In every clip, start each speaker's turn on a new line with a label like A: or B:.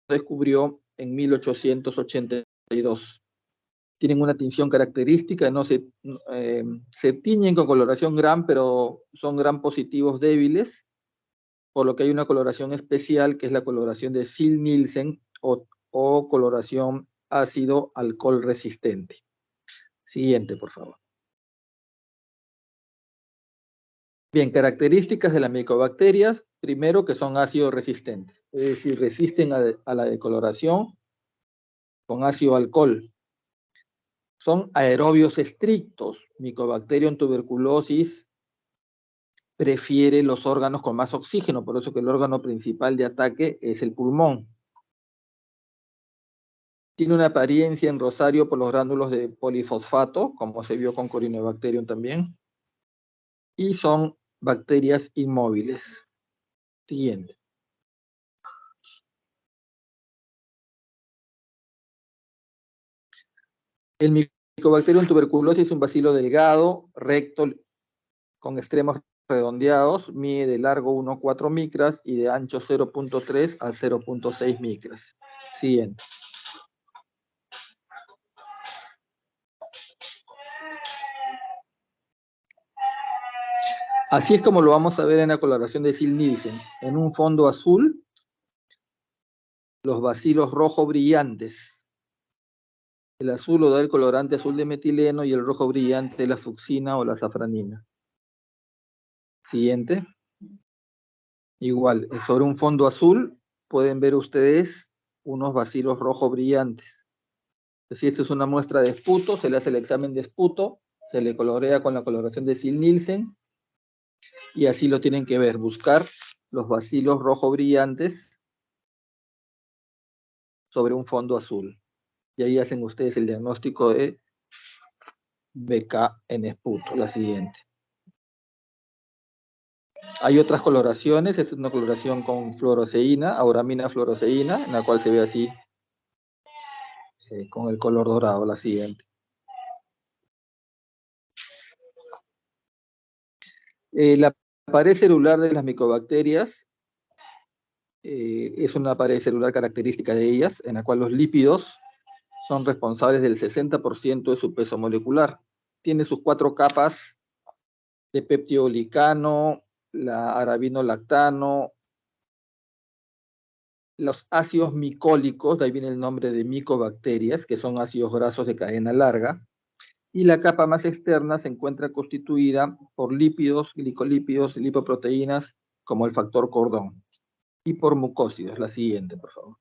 A: descubrió en 1882. Tienen una tinción característica, se tiñen con coloración Gram, pero son Gram positivos débiles, por lo que hay una coloración especial que es la coloración de Ziehl-Neelsen o coloración ácido alcohol resistente. Siguiente, por favor. Bien, características de las micobacterias. Primero, que son ácidos resistentes, es decir, resisten a la decoloración con ácido alcohol. Son aerobios estrictos. Mycobacterium tuberculosis prefiere los órganos con más oxígeno, por eso que el órgano principal de ataque es el pulmón. Tiene una apariencia en rosario por los gránulos de polifosfato, como se vio con Corynebacterium también. Y son bacterias inmóviles. Siguiente. El Mycobacterium tuberculosis es un bacilo delgado, recto, con extremos redondeados, mide de largo 1,4 micras y de ancho 0,3 a 0,6 micras. Siguiente. Así es como lo vamos a ver en la coloración de Ziehl-Neelsen. En un fondo azul, los bacilos rojo brillantes. El azul lo da el colorante azul de metileno y el rojo brillante la fucsina o la safranina. Siguiente. Igual, sobre un fondo azul pueden ver ustedes unos bacilos rojo brillantes. Si esta es una muestra de esputo, se le hace el examen de esputo, se le colorea con la coloración de Ziehl-Neelsen y así lo tienen que ver, buscar los bacilos rojo brillantes sobre un fondo azul. Y ahí hacen ustedes el diagnóstico de BK en esputo, la siguiente. Hay otras coloraciones, es una coloración con fluoroceína, auramina fluoroceína, en la cual se ve así, con el color dorado, la siguiente. La pared celular de las micobacterias es una pared celular característica de ellas, en la cual los lípidos son responsables del 60% de su peso molecular. Tiene sus 4 capas de peptidoglicano, la arabinolactano, los ácidos micólicos, de ahí viene el nombre de micobacterias, que son ácidos grasos de cadena larga, y la capa más externa se encuentra constituida por lípidos, glicolípidos, lipoproteínas, como el factor cordón, y por mucósidos. La siguiente, por favor.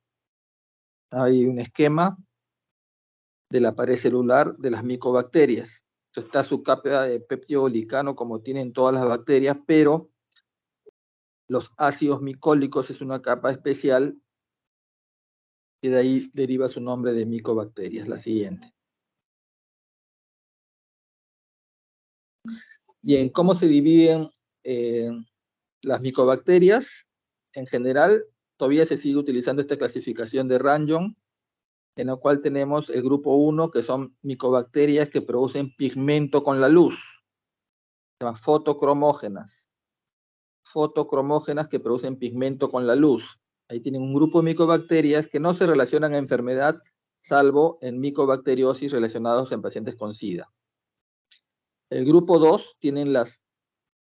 A: Hay un esquema de la pared celular de las micobacterias. Entonces está su capa de peptidoglicano, como tienen todas las bacterias, pero los ácidos micólicos es una capa especial y de ahí deriva su nombre de micobacterias. La siguiente. Bien, ¿cómo se dividen las micobacterias? En general, todavía se sigue utilizando esta clasificación de Ranjon, en la cual tenemos el grupo 1, que son micobacterias que producen pigmento con la luz, se llaman fotocromógenas. Fotocromógenas que producen pigmento con la luz. Ahí tienen un grupo de micobacterias que no se relacionan a enfermedad, salvo en micobacteriosis relacionados en pacientes con SIDA. El grupo 2 tienen las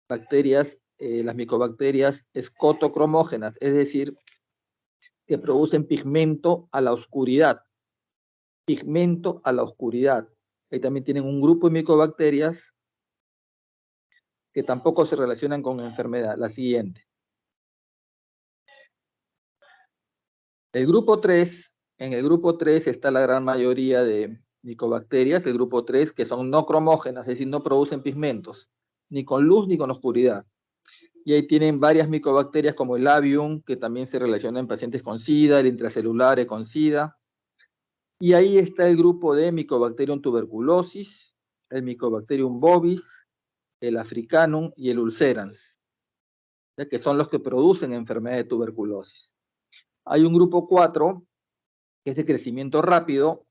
A: bacterias, las micobacterias escotocromógenas, es decir, que producen pigmento a la oscuridad. Pigmento a la oscuridad. Ahí también tienen un grupo de micobacterias que tampoco se relacionan con enfermedad. La siguiente. El grupo 3, en el grupo 3 está la gran mayoría de micobacterias, el grupo 3, que son no cromógenas, es decir, no producen pigmentos, ni con luz ni con oscuridad. Y ahí tienen varias micobacterias como el Labium, que también se relaciona en pacientes con SIDA, el intracelular con SIDA. Y ahí está el grupo de Mycobacterium tuberculosis, el Mycobacterium bovis, el Africanum y el ulcerans, ya que son los que producen enfermedad de tuberculosis. Hay un grupo 4, que es de crecimiento rápido,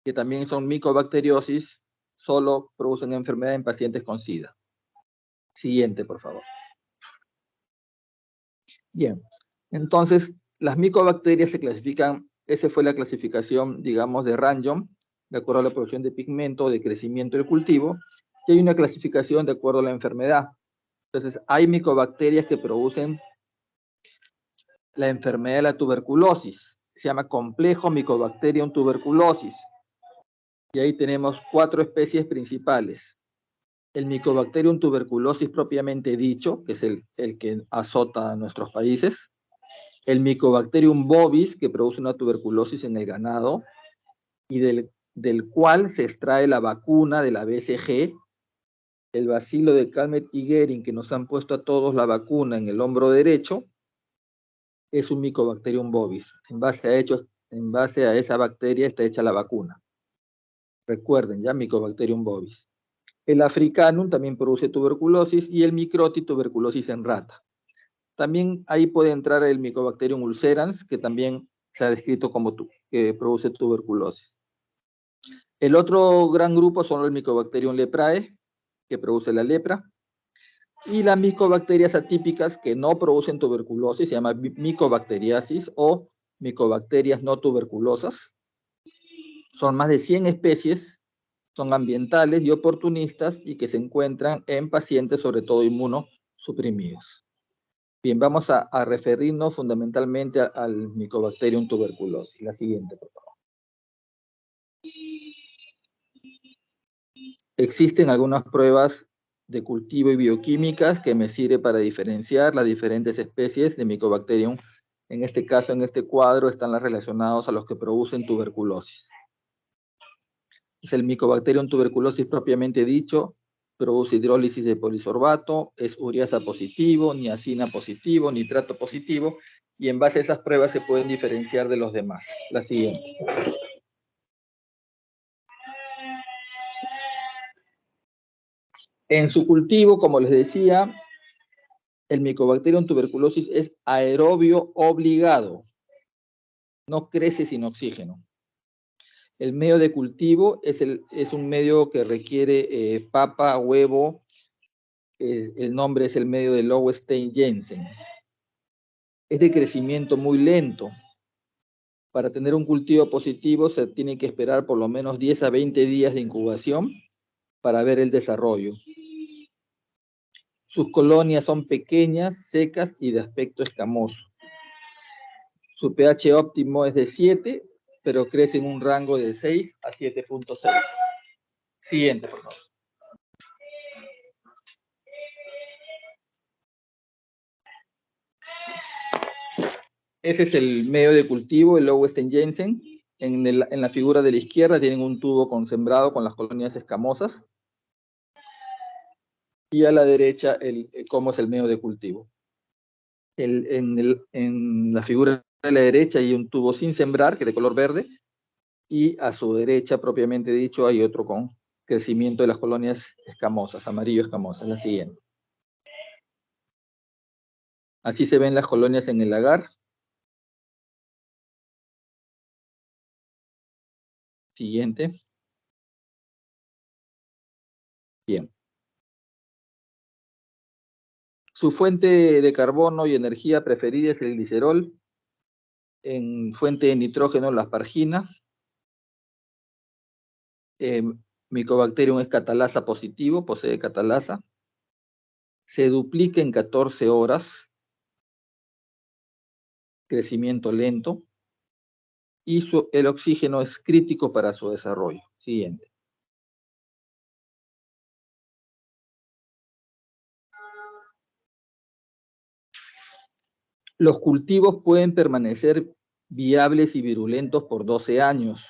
A: que también son micobacteriosis, solo producen enfermedad en pacientes con SIDA. Siguiente, por favor. Bien, entonces Las micobacterias se clasifican, esa fue la clasificación, digamos, de Ranjon, de acuerdo a la producción de pigmento, de crecimiento del cultivo, y hay una clasificación de acuerdo a la enfermedad. Entonces, hay micobacterias que producen la enfermedad de la tuberculosis. Se llama complejo Mycobacterium tuberculosis. Y ahí tenemos 4 especies principales. El Mycobacterium tuberculosis propiamente dicho, que es el que azota a nuestros países. El Mycobacterium bovis, que produce una tuberculosis en el ganado, y del cual se extrae la vacuna de la BCG, el bacilo de Calmette-Guerin, que nos han puesto a todos la vacuna en el hombro derecho, es un Mycobacterium bovis. En base a esa bacteria está hecha la vacuna. Recuerden, ya Mycobacterium bovis. El Africanum también produce tuberculosis y el Microti tuberculosis en rata. También ahí puede entrar el Mycobacterium ulcerans, que también se ha descrito como que produce tuberculosis. El otro gran grupo son los Mycobacterium leprae, que produce la lepra, y las micobacterias atípicas que no producen tuberculosis, se llama micobacteriasis o micobacterias no tuberculosas. Son más de 100 especies, son ambientales y oportunistas y que se encuentran en pacientes, sobre todo inmunosuprimidos. Bien, vamos a referirnos fundamentalmente al Mycobacterium tuberculosis. La siguiente, por favor. Existen algunas pruebas de cultivo y bioquímicas que me sirven para diferenciar las diferentes especies de Mycobacterium. En este caso, en este cuadro, están las relacionadas a los que producen tuberculosis. Es el Mycobacterium tuberculosis propiamente dicho, produce hidrólisis de polisorbato, es ureasa positivo, niacina positivo, nitrato positivo, y en base a esas pruebas se pueden diferenciar de los demás. La siguiente. En su cultivo, como les decía, el Mycobacterium tuberculosis es aerobio obligado. No crece sin oxígeno. El medio de cultivo es un medio que requiere papa, huevo. El nombre es el medio de Lowenstein-Jensen. Es de crecimiento muy lento. Para tener un cultivo positivo se tiene que esperar por lo menos 10 a 20 días de incubación para ver el desarrollo. Sus colonias son pequeñas, secas y de aspecto escamoso. Su pH óptimo es de 7, pero crece en un rango de 6 a 7.6. Siguiente, por favor. Ese es el medio de cultivo, el Lowenstein-Jensen. En la figura de la izquierda tienen un tubo sembrado con las colonias escamosas. Y a la derecha, cómo es el medio de cultivo. En la figura de la derecha hay un tubo sin sembrar, que es de color verde, y a su derecha, propiamente dicho, hay otro con crecimiento de las colonias escamosas, amarillo escamosas. La siguiente. Así se ven las colonias en el lagar. Siguiente. Bien. Su fuente de carbono y energía preferida es el glicerol. En fuente de nitrógeno, la aspargina. Mycobacterium es catalasa positivo, posee catalasa. Se duplica en 14 horas. Crecimiento lento. Y el oxígeno es crítico para su desarrollo. Siguiente. Los cultivos pueden permanecer viables y virulentos por 12 años,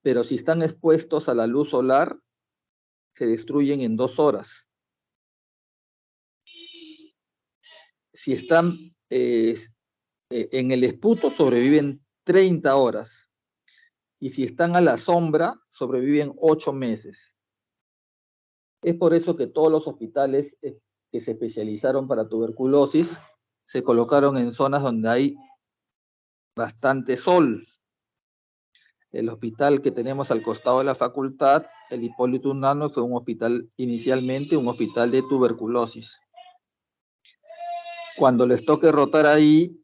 A: pero si están expuestos a la luz solar, se destruyen en 2 horas. Si están en el esputo, sobreviven 30 horas. Y si están a la sombra, sobreviven 8 meses. Es por eso que todos los hospitales que se especializaron para tuberculosis se colocaron en zonas donde hay bastante sol. El hospital que tenemos al costado de la facultad, el Hipólito Unanue, fue inicialmente un hospital de tuberculosis. Cuando les toque rotar ahí,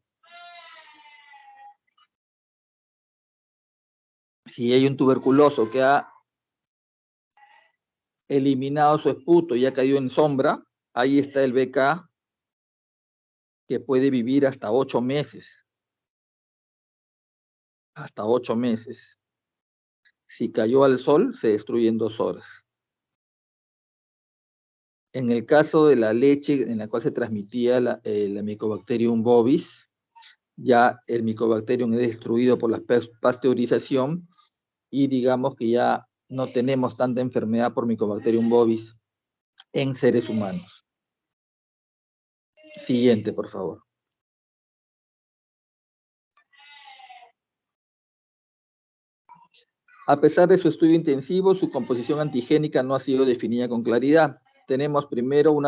A: Si hay un tuberculoso que ha eliminado su esputo y ha caído en sombra, ahí está el BK, que puede vivir hasta 8 meses. Hasta 8 meses. Si cayó al sol, se destruye en 2 horas. En el caso de la leche en la cual se transmitía la Mycobacterium bovis, ya el Mycobacterium es destruido por la pasteurización y digamos que ya no tenemos tanta enfermedad por Mycobacterium bovis en seres humanos. Siguiente, por favor. A pesar de su estudio intensivo, su composición antigénica no ha sido definida con claridad. Tenemos primero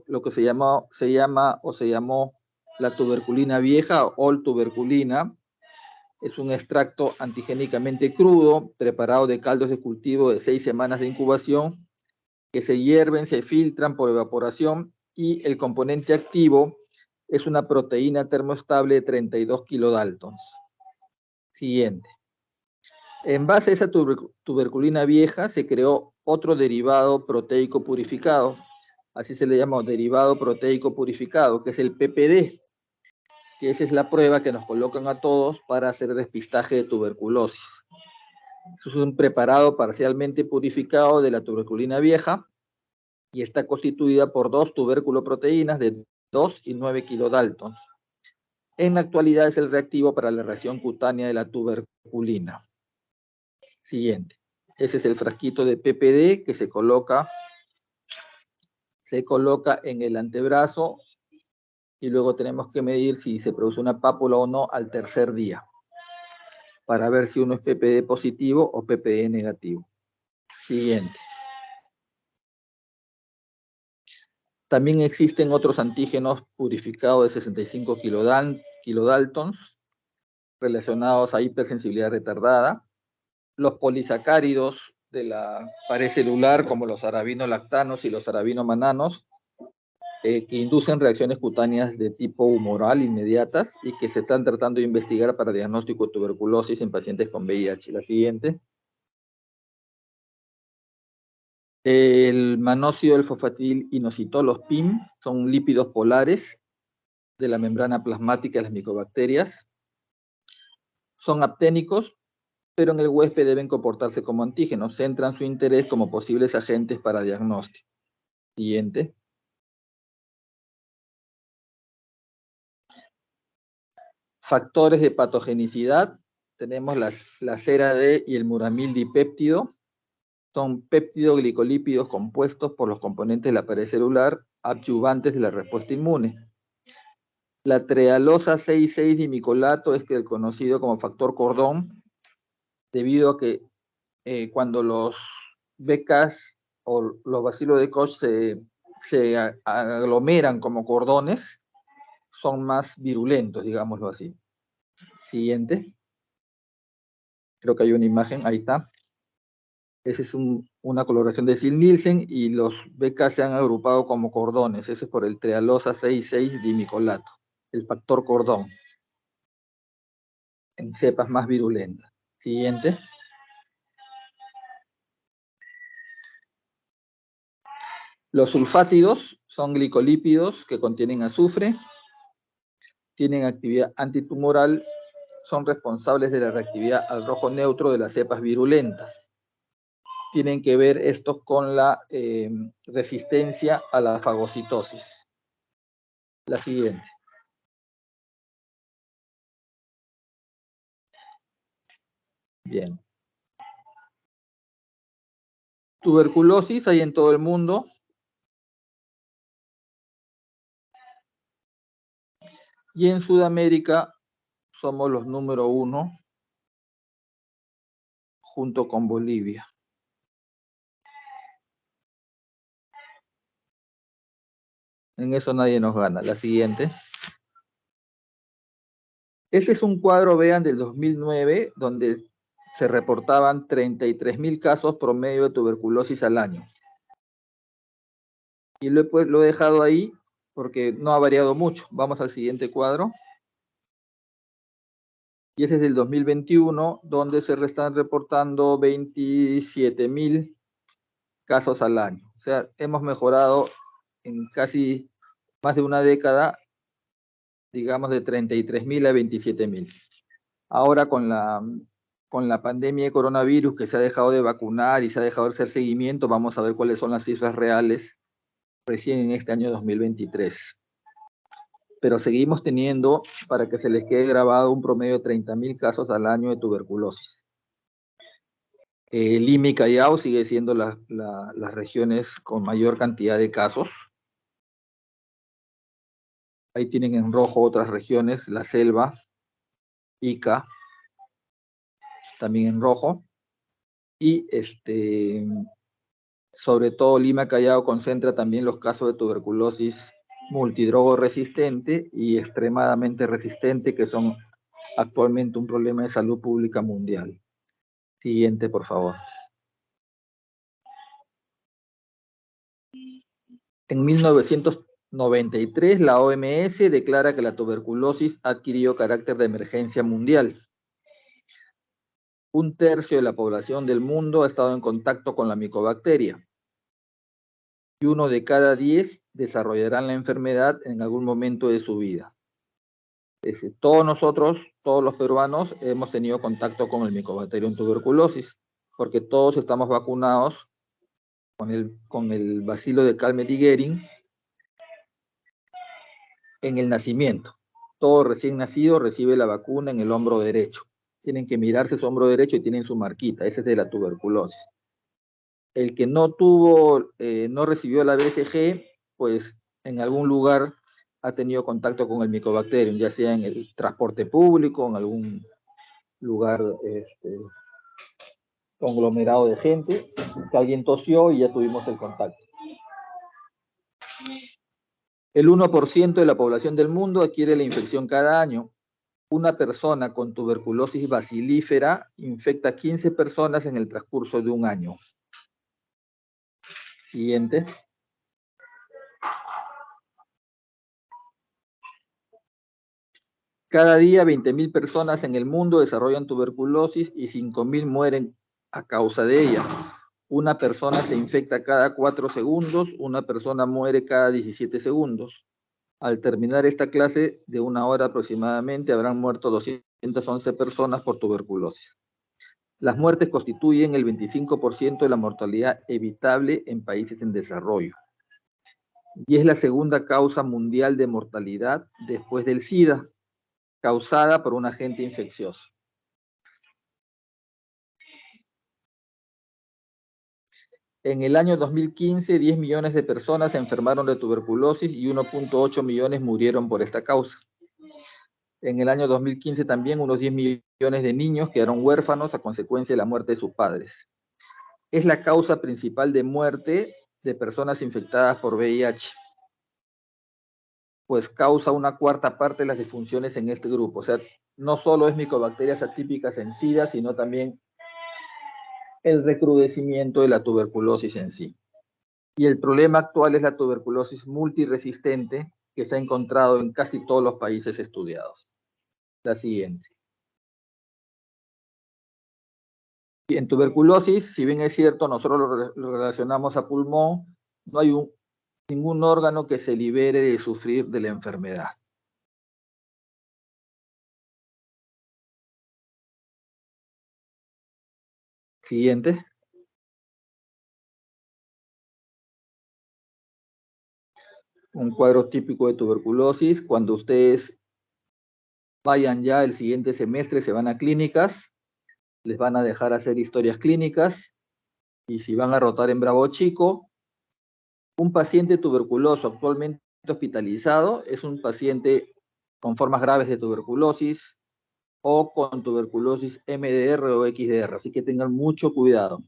A: lo que se llamó la tuberculina vieja o tuberculina. Es un extracto antigénicamente crudo, preparado de caldos de cultivo de 6 semanas de incubación, que se hierven, se filtran por evaporación, y el componente activo es una proteína termoestable de 32 kilodaltons. Siguiente. En base a esa tuberculina vieja se creó otro derivado proteico purificado, así se le llama derivado proteico purificado, que es el PPD, que esa es la prueba que nos colocan a todos para hacer despistaje de tuberculosis. Eso es un preparado parcialmente purificado de la tuberculina vieja y está constituida por 2 tuberculoproteínas de 2 y 9 kilodaltons. En la actualidad es el reactivo para la reacción cutánea de la tuberculina. Siguiente. Ese es el frasquito de PPD que se coloca en el antebrazo y luego tenemos que medir si se produce una pápula o no al tercer día para ver si uno es PPD positivo o PPD negativo. Siguiente. También existen otros antígenos purificados de 65 kilodaltons relacionados a hipersensibilidad retardada. Los polisacáridos de la pared celular, como los arabinolactanos y los arabinomannanos, que inducen reacciones cutáneas de tipo humoral inmediatas y que se están tratando de investigar para diagnóstico de tuberculosis en pacientes con VIH. La siguiente. El manóxido del fosfatil inositol, los PIM, son lípidos polares de la membrana plasmática de las micobacterias. Son apténicos, pero en el huésped deben comportarse como antígenos. Centran su interés como posibles agentes para diagnóstico. Siguiente. Factores de patogenicidad. Tenemos la cera D y el muramil-dipéptido. Son péptido-glicolípidos compuestos por los componentes de la pared celular, adyuvantes de la respuesta inmune. La trealosa 6,6-dimicolato es el conocido como factor cordón, debido a que cuando los BKs o los bacilos de Koch se aglomeran como cordones, son más virulentos, digámoslo así. Siguiente. Creo que hay una imagen, ahí está. Esa es una coloración de Sil-Nielsen y los BK se han agrupado como cordones. Eso es por el trealosa 6,6-dimicolato, el factor cordón, en cepas más virulentas. Siguiente. Los sulfátidos son glicolípidos que contienen azufre, tienen actividad antitumoral, son responsables de la reactividad al rojo neutro de las cepas virulentas. Tienen que ver esto con la resistencia a la fagocitosis. La siguiente. Bien. Tuberculosis hay en todo el mundo. Y en Sudamérica somos los número 1 junto con Bolivia. En eso nadie nos gana. La siguiente. Este es un cuadro, vean, del 2009, donde se reportaban 33,000 casos promedio de tuberculosis al año. Y lo he dejado ahí porque no ha variado mucho. Vamos al siguiente cuadro. y ese es del 2021, donde se están reportando 27.000 casos al año. O sea, hemos mejorado en casi más de una década, digamos, de 33.000 a 27.000. Ahora con la pandemia de coronavirus, que se ha dejado de vacunar y se ha dejado de hacer seguimiento, vamos a ver cuáles son las cifras reales recién en este año 2023. Pero seguimos teniendo, para que se les quede grabado, un promedio de 30.000 casos al año de tuberculosis. Lima y Callao sigue siendo las regiones con mayor cantidad de casos. Ahí tienen en rojo otras regiones, la selva, Ica, también en rojo. Y sobre todo Lima Callao concentra también los casos de tuberculosis multidrogo resistente y extremadamente resistente, que son actualmente un problema de salud pública mundial. Siguiente, por favor. En 1993, la OMS declara que la tuberculosis ha adquirido carácter de emergencia mundial. 1/3 de la población del mundo ha estado en contacto con la micobacteria. Y 1 de cada 10 desarrollarán la enfermedad en algún momento de su vida. Todos nosotros, todos los peruanos, hemos tenido contacto con el Mycobacterium tuberculosis, porque todos estamos vacunados con el bacilo de Calmette-Guerin en el nacimiento. Todo recién nacido recibe la vacuna en el hombro derecho. Tienen que mirarse su hombro derecho y tienen su marquita. Ese es de la tuberculosis. El que no recibió la BCG, pues en algún lugar ha tenido contacto con el Mycobacterium, ya sea en el transporte público, en algún lugar conglomerado de gente, que alguien tosió y ya tuvimos el contacto. El 1% de la población del mundo adquiere la infección cada año. Una persona con tuberculosis bacilífera infecta 15 personas en el transcurso de un año. Siguiente. Cada día 20.000 personas en el mundo desarrollan tuberculosis y 5.000 mueren a causa de ella. Una persona se infecta cada 4 segundos, una persona muere cada 17 segundos. Al terminar esta clase de 1 hora aproximadamente, habrán muerto 211 personas por tuberculosis. Las muertes constituyen el 25% de la mortalidad evitable en países en desarrollo. Y es la segunda causa mundial de mortalidad después del SIDA, causada por un agente infeccioso. En el año 2015, 10 millones de personas se enfermaron de tuberculosis y 1.8 millones murieron por esta causa. En el año 2015 también unos 10 millones de niños quedaron huérfanos a consecuencia de la muerte de sus padres. Es la causa principal de muerte de personas infectadas por VIH, pues causa una cuarta parte de las disfunciones en este grupo. O sea, no solo es micobacterias atípicas en SIDA, sino también el recrudecimiento de la tuberculosis en sí. Y el problema actual es la tuberculosis multiresistente, que se ha encontrado en casi todos los países estudiados. La siguiente. Y en tuberculosis, si bien es cierto, nosotros lo relacionamos a pulmón, no hay ningún órgano que se libere de sufrir de la enfermedad. Siguiente. Un cuadro típico de tuberculosis. Cuando ustedes vayan ya el siguiente semestre, se van a clínicas, les van a dejar hacer historias clínicas, y si van a rotar en Bravo Chico, un paciente tuberculoso actualmente hospitalizado es un paciente con formas graves de tuberculosis o con tuberculosis MDR o XDR, así que tengan mucho cuidado.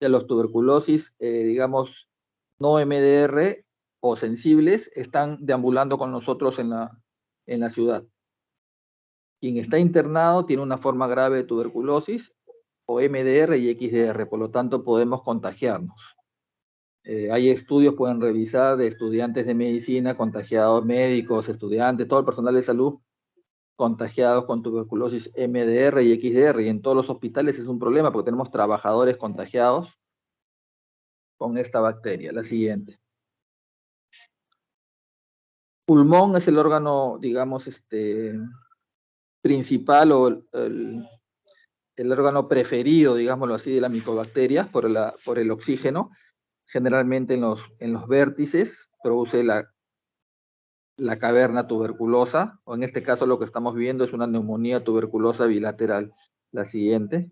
A: De los tuberculosis, digamos, no MDR o sensibles, están deambulando con nosotros en la ciudad. Quien está internado tiene una forma grave de tuberculosis o MDR y XDR, por lo tanto podemos contagiarnos. Hay estudios, pueden revisar, de estudiantes de medicina contagiados, médicos, estudiantes, todo el personal de salud contagiados con tuberculosis MDR y XDR, y en todos los hospitales es un problema porque tenemos trabajadores contagiados con esta bacteria. La siguiente. Pulmón es el órgano, digamos, principal o el órgano preferido, digámoslo así, de las micobacterias por el oxígeno. Generalmente en los vértices produce la caverna tuberculosa, o en este caso lo que estamos viendo es una neumonía tuberculosa bilateral. La siguiente.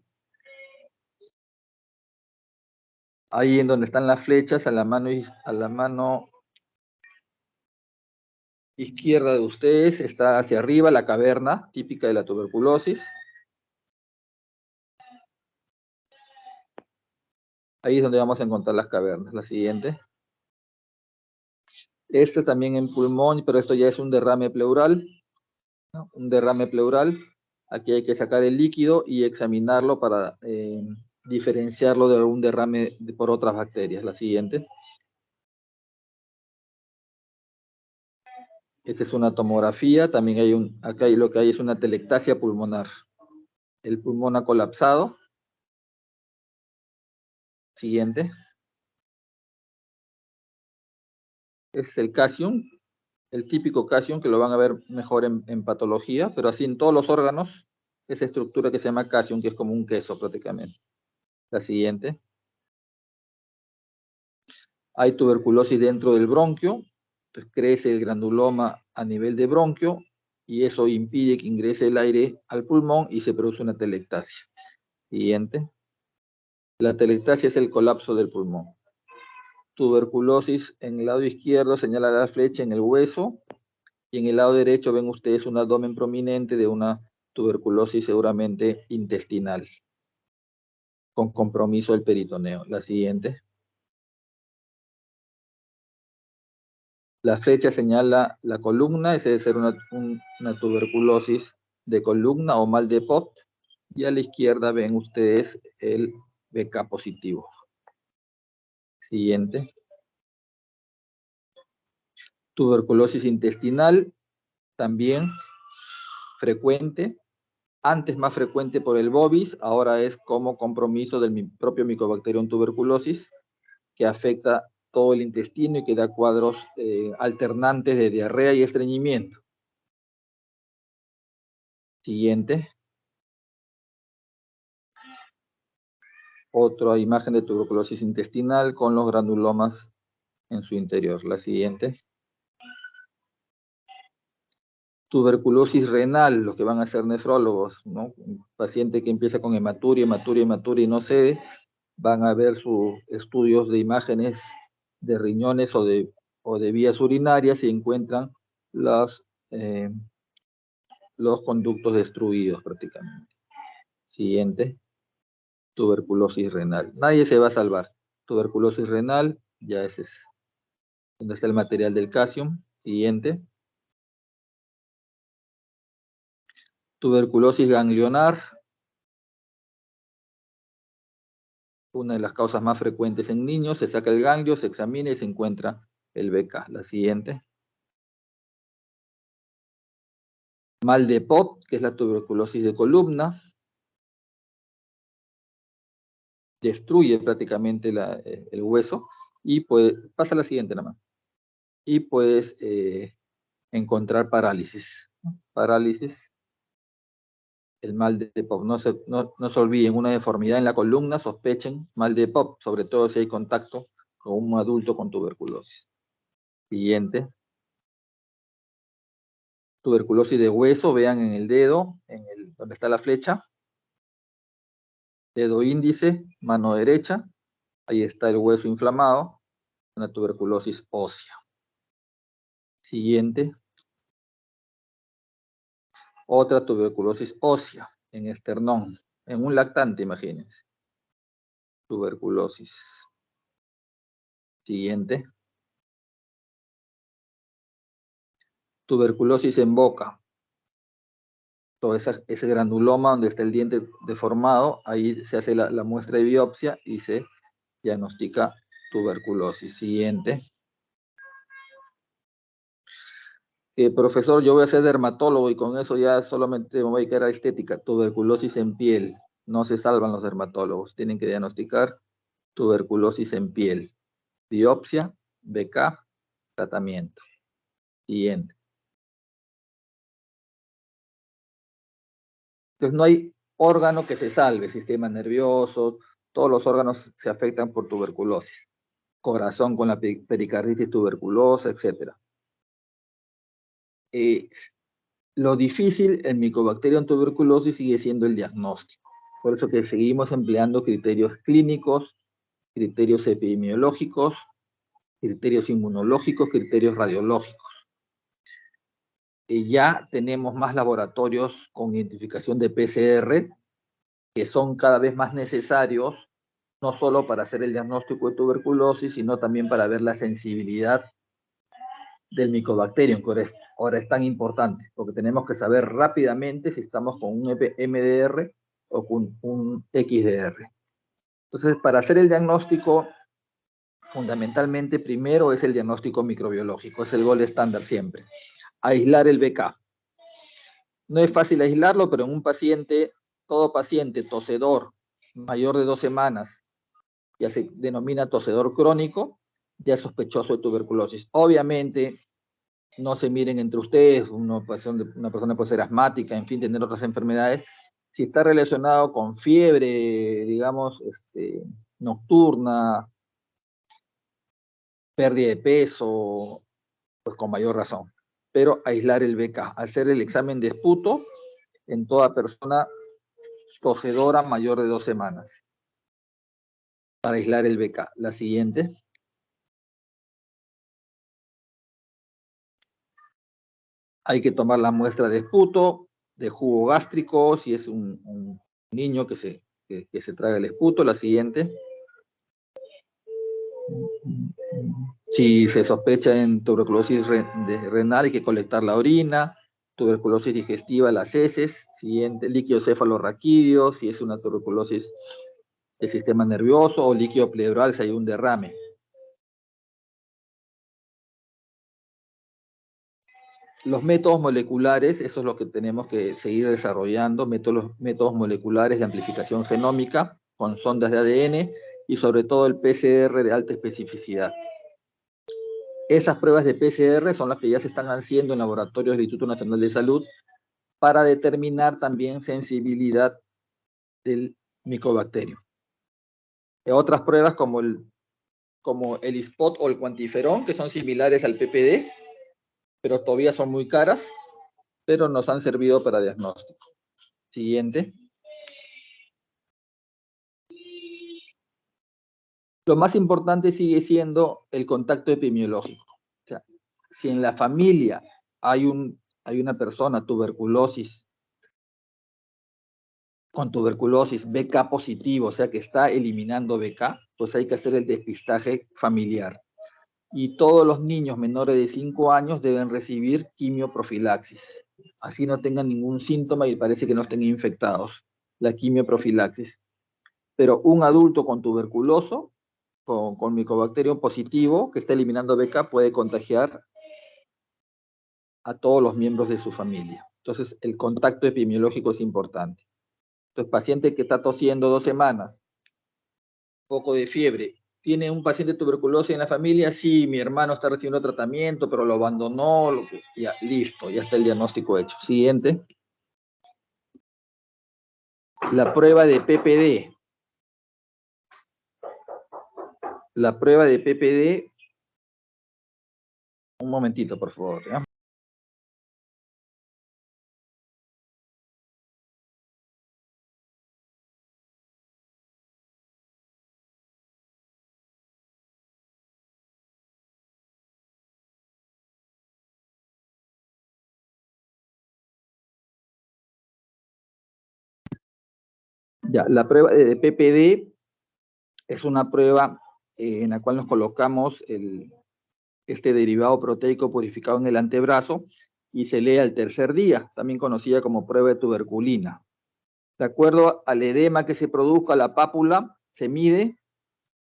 A: Ahí en donde están las flechas, a la mano izquierda de ustedes está hacia arriba la caverna típica de la tuberculosis. Ahí es donde vamos a encontrar las cavernas. La siguiente. Este también en pulmón, pero esto ya es un derrame pleural, ¿no? Un derrame pleural. Aquí hay que sacar el líquido y examinarlo para diferenciarlo de algún derrame por otras bacterias. La siguiente. Esta es una tomografía. También acá lo que hay es una telectasia pulmonar. El pulmón ha colapsado. Siguiente. Es el Casium, el típico Casium, que lo van a ver mejor en patología, pero así en todos los órganos, esa estructura que se llama Casium, que es como un queso prácticamente. La siguiente. Hay tuberculosis dentro del bronquio, entonces crece el granuloma a nivel de bronquio, y eso impide que ingrese el aire al pulmón y se produce una telectasia. Siguiente. La telectasia es el colapso del pulmón. Tuberculosis en el lado izquierdo señala la flecha en el hueso, y en el lado derecho ven ustedes un abdomen prominente de una tuberculosis seguramente intestinal, con compromiso del peritoneo. La siguiente. La flecha señala la columna, esa debe ser una tuberculosis de columna o mal de Pott, y a la izquierda ven ustedes el BK positivo. Siguiente. Tuberculosis intestinal, también frecuente, antes más frecuente por el bovis, ahora es como compromiso del propio Mycobacterium tuberculosis, que afecta todo el intestino y que da cuadros alternantes de diarrea y estreñimiento. Siguiente. Otra imagen de tuberculosis intestinal con los granulomas en su interior. La siguiente. Tuberculosis renal, los que van a ser nefrólogos, ¿no? Un paciente que empieza con hematuria y no cede, van a ver sus estudios de imágenes de riñones o de vías urinarias y encuentran los conductos destruidos prácticamente. Siguiente. Tuberculosis renal. Nadie se va a salvar. Tuberculosis renal, ya ese es donde está el material del Casium. Siguiente. Tuberculosis ganglionar, una de las causas más frecuentes en niños. Se saca el ganglio, se examina y se encuentra el BK. La siguiente. Mal de Pott, que es la tuberculosis de columna. Destruye prácticamente el hueso y pues pasa a la siguiente nada más. Y puedes encontrar parálisis. Parálisis. El mal de Pott. No se olviden, una deformidad en la columna, sospechen mal de Pott, sobre todo si hay contacto con un adulto con tuberculosis. Siguiente. Tuberculosis de hueso, vean en el dedo, donde está la flecha. Dedo índice, mano derecha. Ahí está el hueso inflamado, una tuberculosis ósea. Siguiente. Otra tuberculosis ósea en esternón, en un lactante, imagínense. Tuberculosis. Siguiente. Tuberculosis en boca. Todo ese granuloma donde está el diente deformado, ahí se hace la muestra de biopsia y se diagnostica tuberculosis. Siguiente. Profesor, yo voy a ser dermatólogo y con eso ya solamente me voy a quedar a estética. Tuberculosis en piel. No se salvan los dermatólogos. Tienen que diagnosticar tuberculosis en piel. Biopsia, BK, tratamiento. Siguiente. Entonces no hay órgano que se salve. Sistema nervioso, todos los órganos se afectan por tuberculosis. Corazón con la pericarditis tuberculosa, etc. Lo difícil en Mycobacterium tuberculosis sigue siendo el diagnóstico. Por eso que seguimos empleando criterios clínicos, criterios epidemiológicos, criterios inmunológicos, criterios radiológicos. Ya tenemos más laboratorios con identificación de PCR, que son cada vez más necesarios, no solo para hacer el diagnóstico de tuberculosis, sino también para ver la sensibilidad del Mycobacterium, que ahora es tan importante, porque tenemos que saber rápidamente si estamos con un MDR o con un XDR. Entonces, para hacer el diagnóstico, fundamentalmente primero es el diagnóstico microbiológico, es el gold estándar siempre. Aislar el BK. No es fácil aislarlo, pero en un paciente, todo paciente tosedor mayor de 2 semanas, ya se denomina tosedor crónico, ya es sospechoso de tuberculosis. Obviamente, no se miren entre ustedes, una persona puede ser asmática, en fin, tener otras enfermedades. Si está relacionado con fiebre, digamos, nocturna, pérdida de peso, pues con mayor razón. Pero aislar el BK, hacer el examen de esputo en toda persona tosedora mayor de 2 semanas, para aislar el BK. La siguiente. Hay que tomar la muestra de esputo, de jugo gástrico, si es un niño que se traga el esputo. La siguiente. Si se sospecha en tuberculosis renal, hay que colectar la orina. Tuberculosis digestiva, las heces. Siguiente, líquido cefalorraquídeo, si es una tuberculosis del sistema nervioso, o líquido pleural si hay un derrame. Los métodos moleculares, eso es lo que tenemos que seguir desarrollando, métodos moleculares de amplificación genómica con sondas de ADN y sobre todo el PCR de alta especificidad. Esas pruebas de PCR son las que ya se están haciendo en laboratorios del Instituto Nacional de Salud para determinar también sensibilidad del micobacterio. Otras pruebas como el ISPOT o el cuantiferón, que son similares al PPD, pero todavía son muy caras, pero nos han servido para diagnóstico. Siguiente. Lo más importante sigue siendo el contacto epidemiológico. O sea, si en la familia hay una persona con tuberculosis BK positivo, o sea que está eliminando BK, pues hay que hacer el despistaje familiar. Y todos los niños menores de 5 años deben recibir quimioprofilaxis. Así no tengan ningún síntoma y parece que no estén infectados. La quimioprofilaxis. Pero un adulto con tuberculoso, con micobacterio positivo, que está eliminando BK, puede contagiar a todos los miembros de su familia. Entonces, el contacto epidemiológico es importante. Entonces, paciente que está tosiendo 2 semanas, poco de fiebre, ¿tiene un paciente tuberculosis en la familia? Sí, mi hermano está recibiendo tratamiento, pero lo abandonó, ya, listo, ya está el diagnóstico hecho. Siguiente. La prueba de PPD. La prueba de PPD, un momentito, por favor, ¿ya? Ya, la prueba de PPD es una prueba en la cual nos colocamos este derivado proteico purificado en el antebrazo y se lee al tercer día, también conocida como prueba de tuberculina. De acuerdo al edema que se produzca, la pápula se mide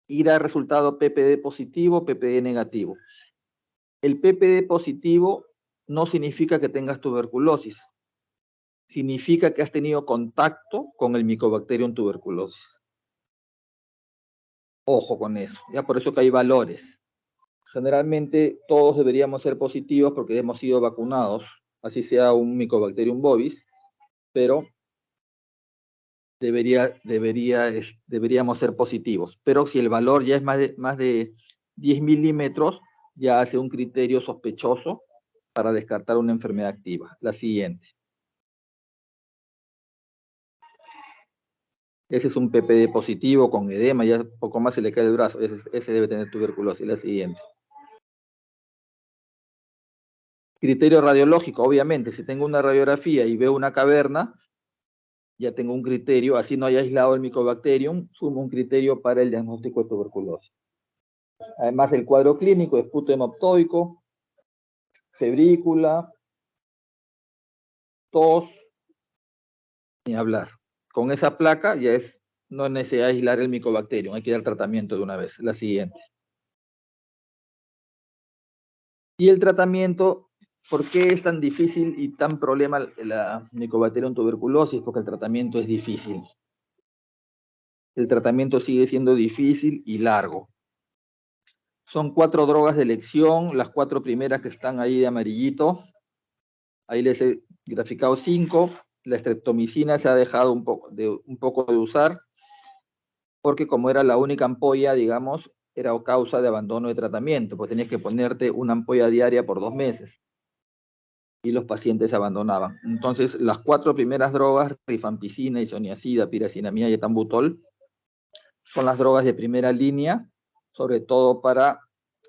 A: y da resultado PPD positivo, PPD negativo. El PPD positivo no significa que tengas tuberculosis. Significa que has tenido contacto con el Mycobacterium tuberculosis. Ojo con eso, ya por eso que hay valores. Generalmente todos deberíamos ser positivos porque hemos sido vacunados, así sea un Mycobacterium bovis, pero deberíamos ser positivos. Pero si el valor ya es más de 10 milímetros, ya hace un criterio sospechoso para descartar una enfermedad activa. La siguiente. Ese es un PPD positivo con edema, ya poco más se le cae el brazo. Ese debe tener tuberculosis. La siguiente. Criterio radiológico, obviamente. Si tengo una radiografía y veo una caverna, ya tengo un criterio, así no haya aislado el Mycobacterium, sumo un criterio para el diagnóstico de tuberculosis. Además, el cuadro clínico, esputo hemoptoico, febrícula, tos, ni hablar. Con esa placa ya no es necesario aislar el Mycobacterium, hay que dar tratamiento de una vez. La siguiente. Y el tratamiento, ¿por qué es tan difícil y tan problema la Mycobacterium tuberculosis? Porque el tratamiento es difícil. El tratamiento sigue siendo difícil y largo. Son 4 drogas de elección, las 4 primeras que están ahí de amarillito. Ahí les he graficado 5. La streptomicina se ha dejado un poco de usar, porque como era la única ampolla, digamos, era causa de abandono de tratamiento, pues tenías que ponerte una ampolla diaria por 2 meses. Y los pacientes abandonaban. Entonces, las 4 primeras drogas, rifampicina, isoniazida, piracinamida y etambutol, son las drogas de primera línea, sobre todo para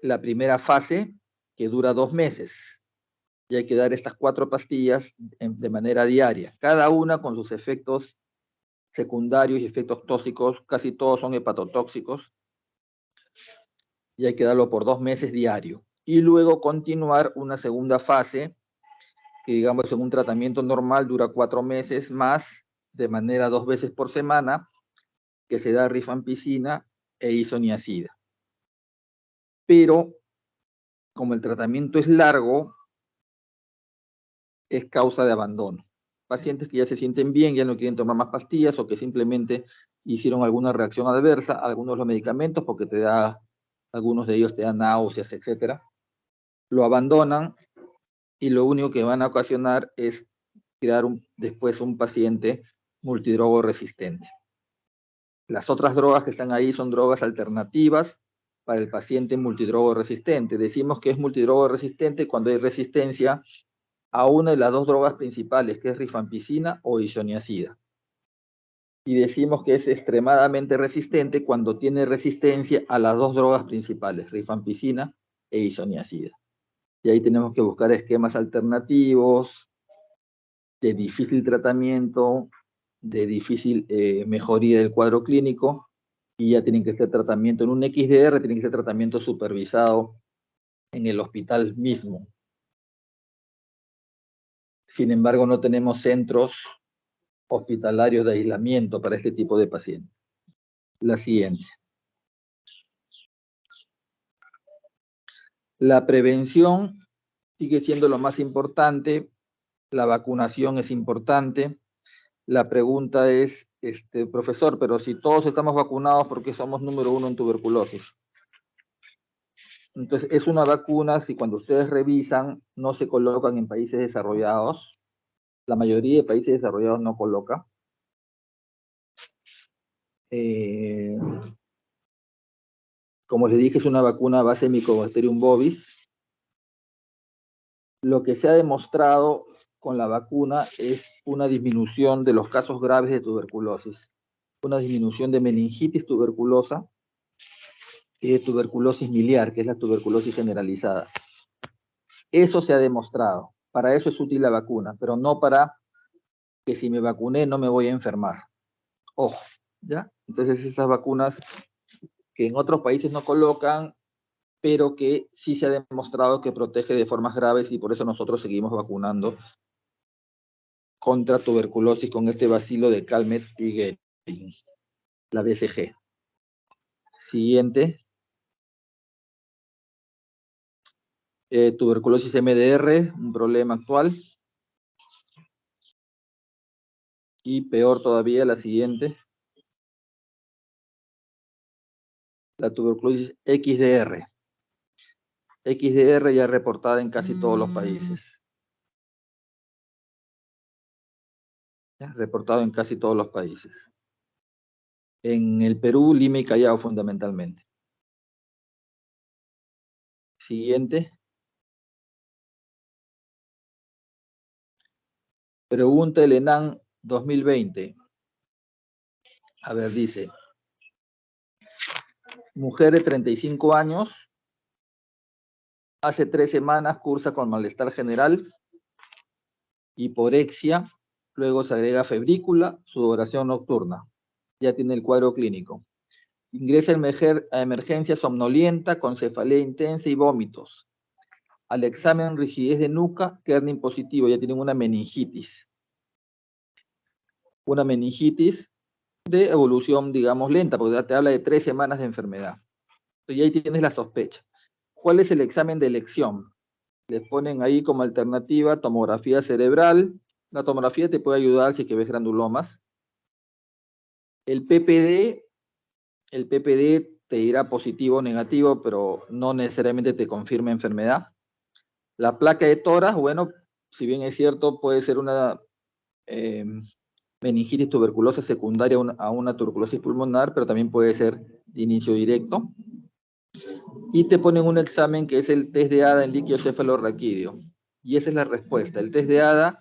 A: la primera fase, que dura 2 meses. Y hay que dar estas 4 pastillas de manera diaria, cada una con sus efectos secundarios y efectos tóxicos, casi todos son hepatotóxicos, y hay que darlo por 2 meses diario. Y luego continuar una segunda fase, que digamos en un tratamiento normal dura 4 meses más, de manera 2 veces por semana, que se da rifampicina e isoniazida. Pero, como el tratamiento es largo, es causa de abandono. Pacientes que ya se sienten bien, ya no quieren tomar más pastillas o que simplemente hicieron alguna reacción adversa a algunos de los medicamentos porque algunos de ellos te dan náuseas, etcétera, lo abandonan y lo único que van a ocasionar es crear después un paciente multidrogo resistente. Las otras drogas que están ahí son drogas alternativas para el paciente multidrogo resistente. Decimos que es multidrogo resistente cuando hay resistencia a una de las 2 drogas principales, que es rifampicina o isoniazida. Y decimos que es extremadamente resistente cuando tiene resistencia a las 2 drogas principales, rifampicina e isoniazida. Y ahí tenemos que buscar esquemas alternativos, de difícil tratamiento, de difícil mejoría del cuadro clínico, y ya tienen que ser tratamiento en un XDR, tienen que ser tratamiento supervisado en el hospital mismo. Sin embargo, no tenemos centros hospitalarios de aislamiento para este tipo de pacientes. La siguiente. La prevención sigue siendo lo más importante, la vacunación es importante. La pregunta es, profesor, pero si todos estamos vacunados, ¿por qué somos número 1 en tuberculosis? Entonces, es una vacuna, si cuando ustedes revisan, no se colocan en países desarrollados, la mayoría de países desarrollados no coloca. Como les dije, es una vacuna a base de Mycobacterium bovis. Lo que se ha demostrado con la vacuna es una disminución de los casos graves de tuberculosis, una disminución de meningitis tuberculosa y de tuberculosis miliar, que es la tuberculosis generalizada. Eso se ha demostrado. Para eso es útil la vacuna, pero no para que si me vacuné no me voy a enfermar. Ojo, ¿ya? Entonces esas vacunas que en otros países no colocan, pero que sí se ha demostrado que protege de formas graves y por eso nosotros seguimos vacunando contra tuberculosis con este bacilo de Calmet y Guerin, la BCG. Siguiente. Tuberculosis MDR, un problema actual. Y peor todavía, la siguiente. La tuberculosis XDR. XDR ya reportada en casi todos los países. Ya reportado en casi todos los países. En el Perú, Lima y Callao fundamentalmente. Siguiente. Pregunta del ENAM 2020. A ver, dice. Mujer de 35 años. Hace 3 semanas cursa con malestar general, hiporexia, luego se agrega febrícula, sudoración nocturna. Ya tiene el cuadro clínico. Ingresa a emergencia somnolienta con cefalea intensa y vómitos. Al examen rigidez de nuca, Kernin positivo, ya tienen una meningitis. Una meningitis de evolución, digamos, lenta, porque ya te habla de 3 semanas de enfermedad. Entonces, ahí tienes la sospecha. ¿Cuál es el examen de elección? Les ponen ahí como alternativa tomografía cerebral. La tomografía te puede ayudar si es que ves granulomas. El PPD te dirá positivo o negativo, pero no necesariamente te confirma enfermedad. La placa de tórax, bueno, si bien es cierto, puede ser una meningitis tuberculosa secundaria a una tuberculosis pulmonar, pero también puede ser de inicio directo. Y te ponen un examen que es el test de ADA en líquido cefalorraquídeo. Y esa es la respuesta. El test de ADA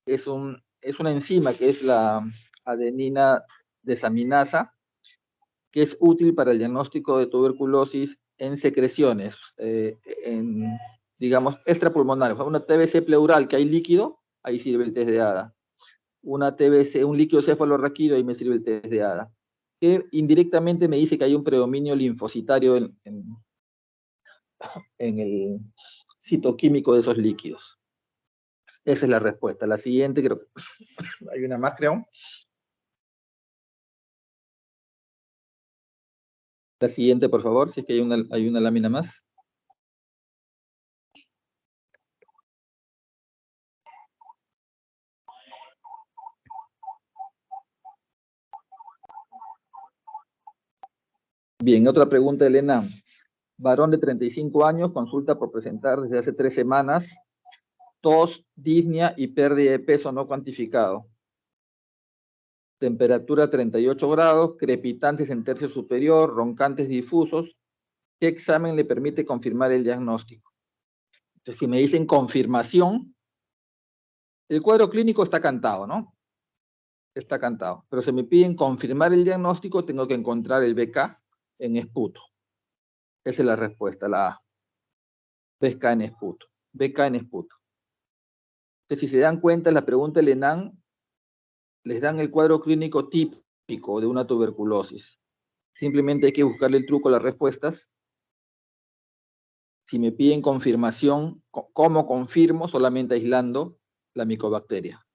A: es una enzima que es la adenina desaminasa, que es útil para el diagnóstico de tuberculosis en secreciones, digamos, extrapulmonares. Una TBC pleural que hay líquido, ahí sirve el test de ADA. Una TBC, un líquido cefalorraquídeo, ahí me sirve el test de ADA. Que indirectamente me dice que hay un predominio linfocitario en el citoquímico de esos líquidos. Esa es la respuesta. La siguiente, creo, hay una más, creo. La siguiente, por favor, si es que hay una lámina más. Bien, otra pregunta de Elena. Varón de 35 años, consulta por presentar desde hace 3 semanas, tos, disnea y pérdida de peso no cuantificado. Temperatura 38 grados, crepitantes en tercio superior, roncantes difusos. ¿Qué examen le permite confirmar el diagnóstico? Entonces, si me dicen confirmación, el cuadro clínico está cantado, ¿no? Está cantado. Pero si me piden confirmar el diagnóstico, tengo que encontrar el BK en esputo. Esa es la respuesta, la A. BK en esputo. BK en esputo. Entonces, si se dan cuenta, la pregunta del ENAM les dan el cuadro clínico típico de una tuberculosis. Simplemente hay que buscarle el truco a las respuestas. Si me piden confirmación, ¿cómo confirmo? Solamente aislando la micobacteria.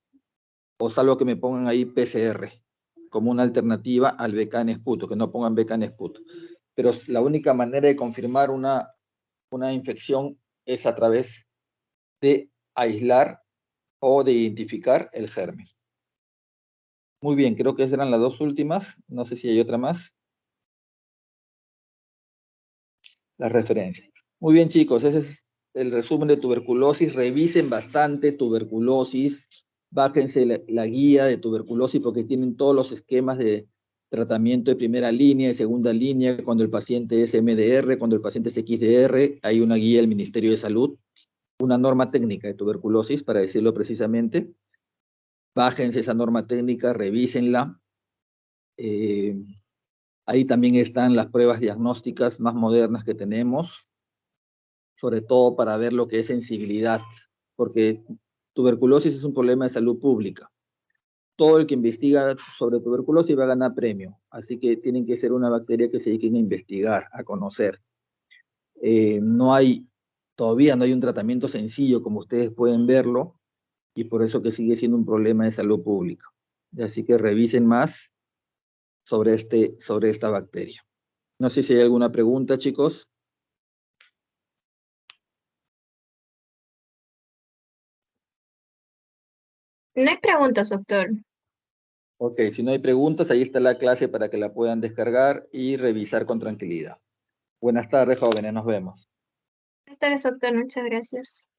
A: O salvo que me pongan ahí PCR, como una alternativa al BK en esputo, que no pongan BK en esputo. Pero la única manera de confirmar una infección es a través de aislar o de identificar el germen. Muy bien, creo que esas eran las dos últimas. No sé si hay otra más. Las referencias. Muy bien, chicos, ese es el resumen de tuberculosis. Revisen bastante tuberculosis. Bájense la guía de tuberculosis porque tienen todos los esquemas de tratamiento de primera línea, de segunda línea, cuando el paciente es MDR, cuando el paciente es XDR. Hay una guía del Ministerio de Salud, una norma técnica de tuberculosis, para decirlo precisamente. Bájense esa norma técnica, revísenla. Ahí también están las pruebas diagnósticas más modernas que tenemos, sobre todo para ver lo que es sensibilidad, porque tuberculosis es un problema de salud pública. Todo el que investiga sobre tuberculosis va a ganar premio, así que tienen que ser una bacteria que se dediquen a investigar, a conocer. Todavía no hay un tratamiento sencillo como ustedes pueden verlo, y por eso que sigue siendo un problema de salud pública. Así que revisen más sobre esta bacteria. No sé si hay alguna pregunta, chicos.
B: No hay preguntas, doctor.
A: Ok, si no hay preguntas, ahí está la clase para que la puedan descargar y revisar con tranquilidad. Buenas tardes, jóvenes, nos vemos.
B: Buenas tardes, doctor. Muchas gracias.